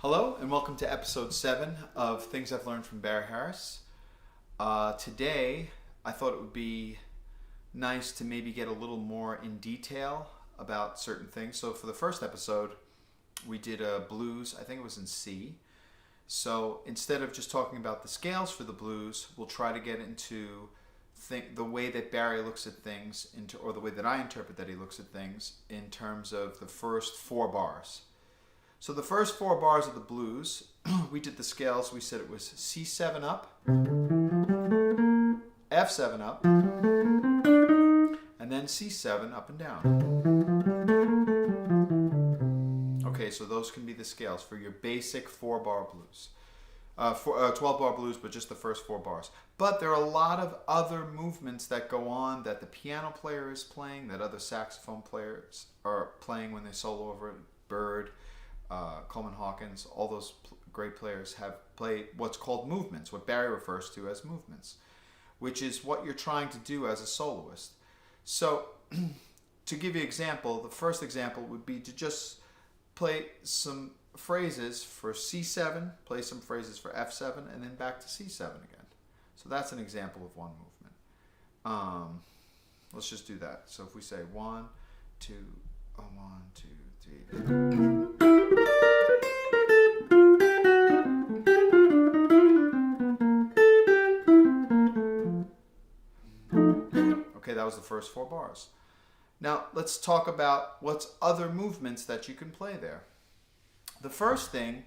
Hello and welcome to episode 7 of Things I've Learned from Barry Harris. Today I thought it would be nice to maybe get a little more in detail about certain things. So for the first episode we did a blues, I think it was in C. So instead of just talking about the scales for the blues, we'll try to get into the way that Barry looks at things, or the way that I interpret that he looks at things in terms of the first 4 bars. So the first 4 bars of the blues, we did the scales. We said it was C7 up, F7 up, and then C7 up and down. Okay, so those can be the scales for your basic 4-bar blues. 12-bar blues, but just the first 4 bars. But there are a lot of other movements that go on that the piano player is playing, that other saxophone players are playing when they solo over it. Bird, Coleman Hawkins, all those great players have played what's called movements, what Barry refers to as movements, which is what you're trying to do as a soloist. So to give you an example, the first example would be to just play some phrases for C7, play some phrases for F7, and then back to C7 again. So that's an example of one movement. Let's just do that. So if we say 1, 2, 1, 2, 3. Okay, that was the first 4 bars. Now let's talk about what's other movements that you can play there. The first thing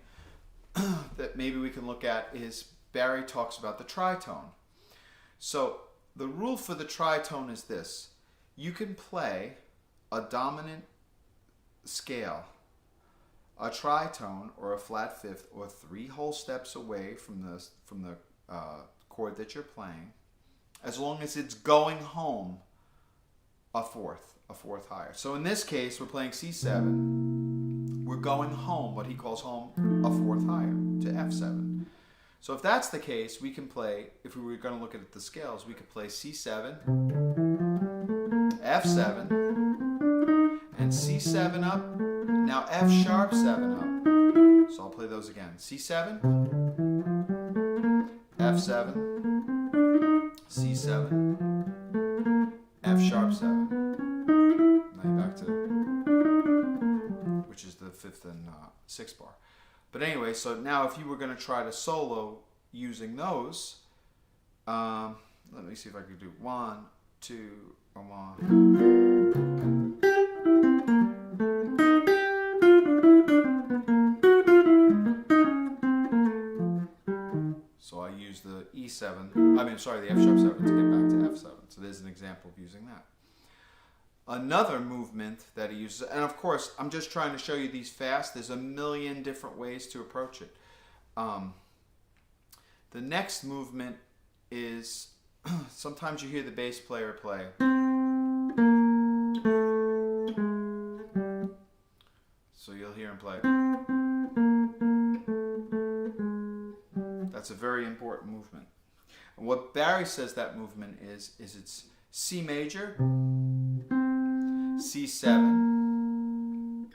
that maybe we can look at is Barry talks about the tritone. So the rule for the tritone is this: you can play a dominant scale, a tritone or a flat fifth, or 3 whole steps away from the chord that you're playing, as long as it's going home a fourth higher. So in this case, we're playing C7. We're going home, what he calls home, a 4th higher to F7. So if that's the case, we can play, if we were going to look at the scales, we could play C7, F7, and C7 up. Now F sharp 7 up. So I'll play those again. C7, F7, C7, F sharp 7. Now back to, which is the 5th and 6th bar. But anyway, so now if you were going to try to solo using those, let me see if I could do 1, 2, 1. So I use the the F sharp 7 to get back to F7. So there's an example of using that. Another movement that he uses, and of course I'm just trying to show you these fast, there's a million different ways to approach it. The next movement is, sometimes you hear the bass player play. So you'll hear him play. That's a very important movement. And what Barry says that movement is it's C major, C7,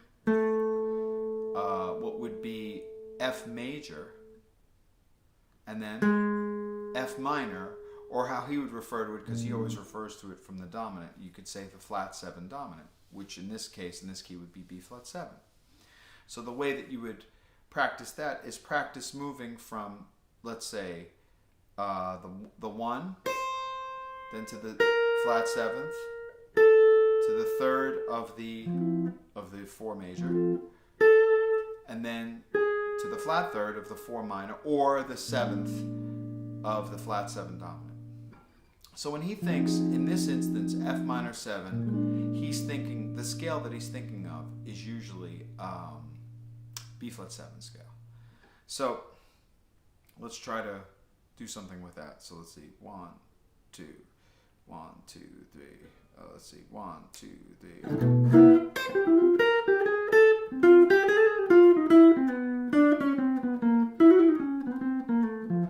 what would be F major, and then F minor, or how he would refer to it, because he always refers to it from the dominant, you could say the flat 7 dominant, which in this case, in this key, would be B flat 7. So the way that you would practice that is practice moving from, let's say, the 1, then to the flat 7th, to the 3rd of the 4 major, and then to the flat 3rd of the 4 minor, or the 7th of the flat 7 dominant. So when he thinks, in this instance, F minor 7, he's thinking, the scale that he's thinking of is usually B flat 7 scale. So let's try to do something with that. So let's see, 1, 2, 1, 2, 3. Let's see, 1, 2, 3.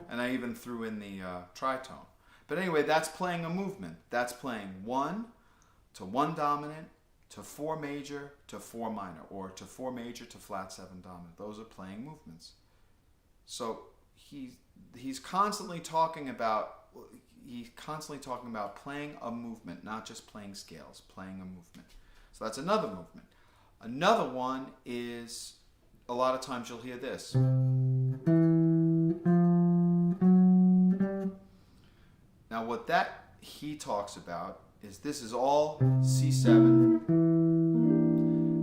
And I even threw in the tritone. But anyway, that's playing a movement. That's playing 1 to 1 dominant, to 4 major to 4 minor, or to 4 major to flat 7 dominant. Those are playing movements. So he's constantly talking about playing a movement, not just playing scales, playing a movement. So that's another movement. Another one is, a lot of times you'll hear this. Now what that he talks about is this is all C7.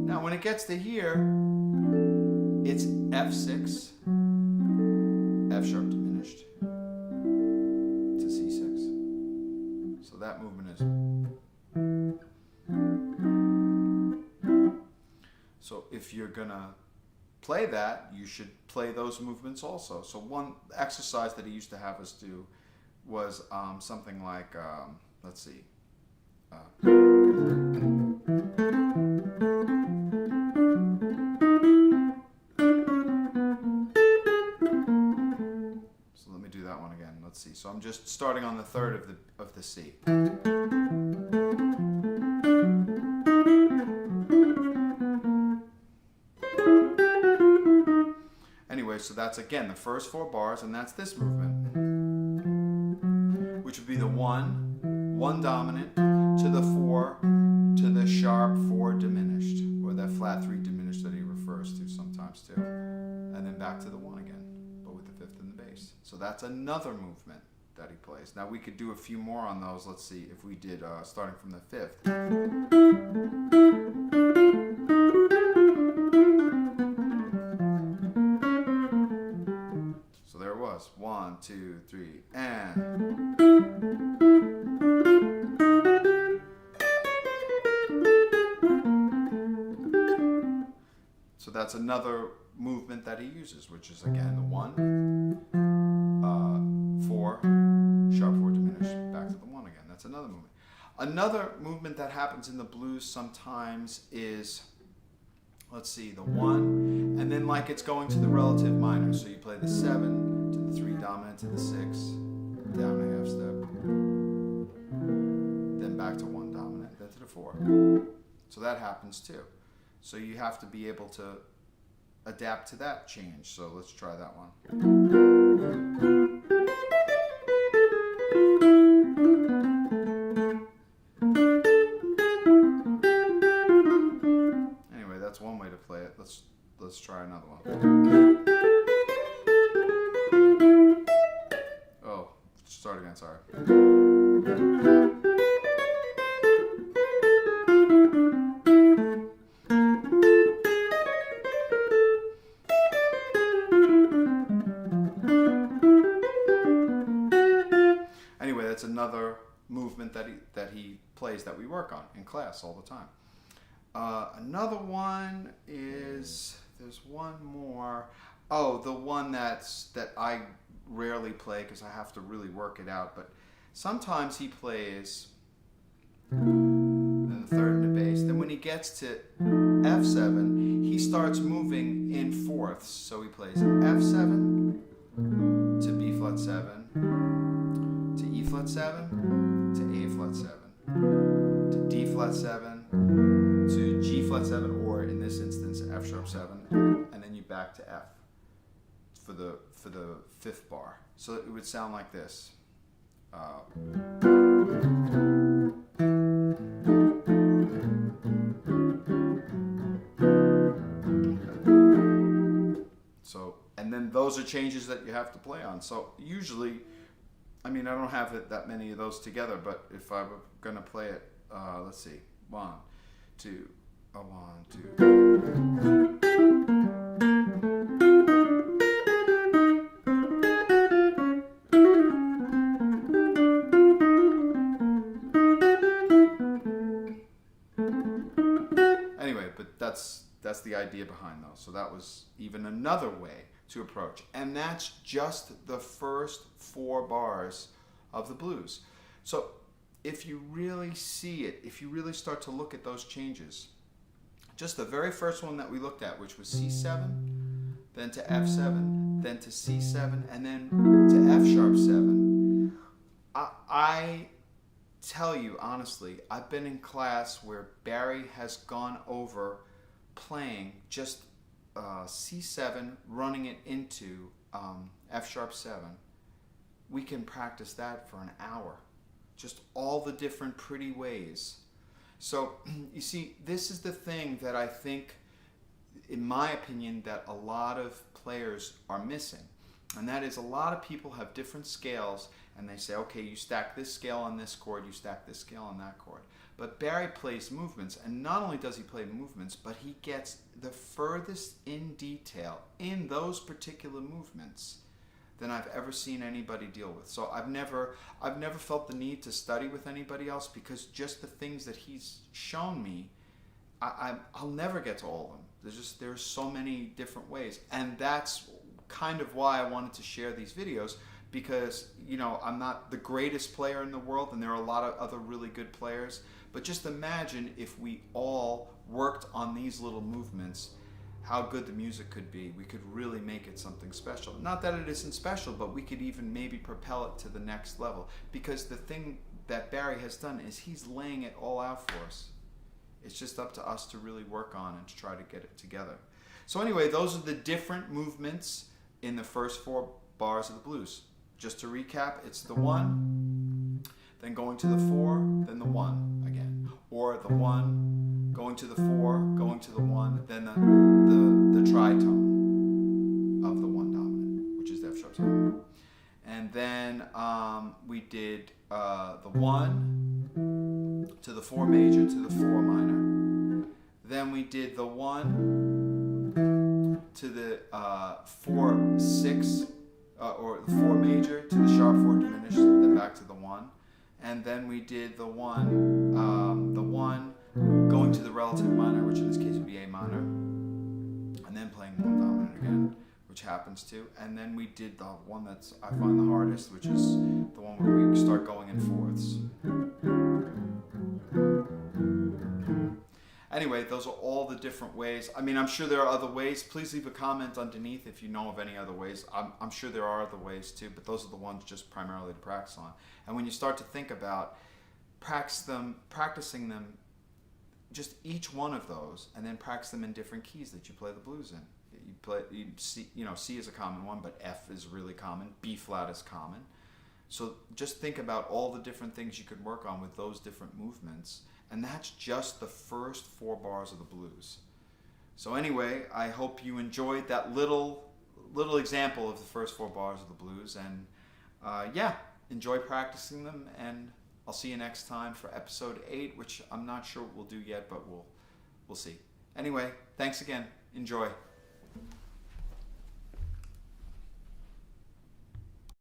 Now when it gets to here, it's F6, F sharp diminished to C6. So that movement is. So if you're gonna play that, you should play those movements also. So one exercise that he used to have us do was something like, let's see. So let me do that one again. Let's see. So I'm just starting on the third of the C. Anyway, so that's again the first 4 bars, and that's this movement, which would be the 1 dominant to the 4 to the sharp 4 diminished, or that flat 3 diminished that he refers to sometimes too, and then back to the 1 again, but with the 5th in the bass. So that's another movement that he plays. Now we could do a few more on those. Let's see if we did starting from the 5th. So there it was. 1, 2, 3, and. So that's another movement that he uses, which is again the 1, 4, sharp 4 diminished, back to the 1 again. That's another movement. Another movement that happens in the blues sometimes is, let's see, the 1, and then like it's going to the relative minor. So you play the 7 to the 3 dominant to the 6, down a half step, then back to 1 dominant, then to the 4. So that happens too. So you have to be able to adapt to that change. So let's try that one. Anyway, that's one way to play it. Let's try another one. Oh, start again, sorry. That's another movement that he plays that we work on in class all the time. Another one is, there's one more. Oh, the one that I rarely play because I have to really work it out. But sometimes he plays in the 3rd and the bass. Then when he gets to F7, he starts moving in 4ths. So he plays F7 to B flat 7. To E flat 7, to A flat 7, to D flat 7, to G flat 7, or in this instance F sharp 7, and then you back to F for the 5th bar. So it would sound like this. So, and then those are changes that you have to play on. So usually, I mean, I don't have that many of those together, but if I were going to play it, let's see, 1, 2, 1, 2. Anyway, but that's the idea behind those. So that was even another way to approach, and that's just the first 4 bars of the blues. So if you really see it, if you really start to look at those changes, just the very first one that we looked at, which was C7, then to F7, then to C7, and then to F sharp 7, I tell you honestly, I've been in class where Barry has gone over playing just C7, running it into F sharp 7. We can practice that for an hour. Just all the different pretty ways. So, you see, this is the thing that I think, in my opinion, that a lot of players are missing. And that is, a lot of people have different scales and they say, okay, you stack this scale on this chord, you stack this scale on that chord. But Barry plays movements, and not only does he play movements, but he gets the furthest in detail in those particular movements than I've ever seen anybody deal with. So I've never felt the need to study with anybody else, because just the things that he's shown me, I'll never get to all of them. There's so many different ways, and that's kind of why I wanted to share these videos, because I'm not the greatest player in the world, and there are a lot of other really good players. But just imagine if we all worked on these little movements, how good the music could be. We could really make it something special. Not that it isn't special, but we could even maybe propel it to the next level. Because the thing that Barry has done is he's laying it all out for us. It's just up to us to really work on and to try to get it together. So anyway, those are the different movements in the first 4 bars of the blues. Just to recap, it's the 1, then going to the 4, then the 1 again. Or the 1, going to the 4, going to the 1, then the tritone of the 1 dominant, which is the F sharp 7. And then we did the 1 to the 4 major to the 4 minor. Then we did the 1 to the 4 6, or the 4 major to the sharp 4 diminished, then back to the 1. And then we did the 1 going to the relative minor, which in this case would be A minor, and then playing 1 dominant again, which happens to. And then we did the one that's I find the hardest, which is the one where we start going in fourths. Anyway, those are all the different ways. I mean, I'm sure there are other ways. Please leave a comment underneath if you know of any other ways. I'm sure there are other ways too, but those are the ones just primarily to practice on. And when you start to think about practicing them, just each one of those, and then practice them in different keys that you play the blues in. C is a common one, but F is really common. B flat is common. So just think about all the different things you could work on with those different movements. And that's just the first 4 bars of the blues. So anyway, I hope you enjoyed that little example of the first 4 bars of the blues. And enjoy practicing them. And I'll see you next time for episode 8, which I'm not sure what we'll do yet, but we'll see. Anyway, thanks again. Enjoy.